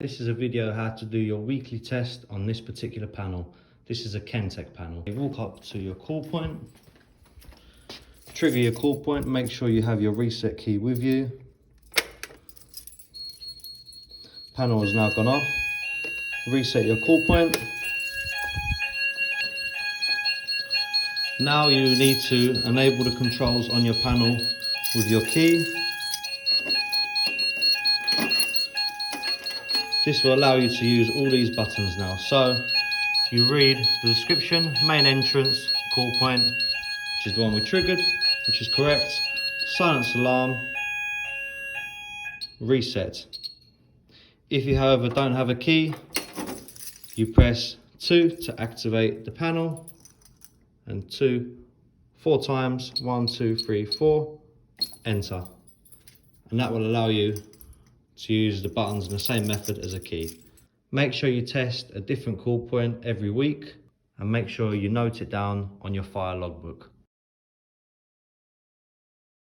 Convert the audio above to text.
This is a video how to do your weekly test on this particular panel. This is a Kentec panel. You walk up to your call point, trigger your call point, make sure you have your reset key with you. Panel has now gone off. Reset your call point. Now you need to enable the controls on your panel with your key. This will allow you to use all these buttons now. So you read the description, main entrance, call point, which is the one we triggered, which is correct, silence alarm, reset. If you however don't have a key, you press 2 to activate the panel, and 2 4 times, 1 2 3 4, enter, and that will allow you to use the buttons in the same method as a key. Make sure you test a different call point every week, and make sure you note it down on your fire logbook.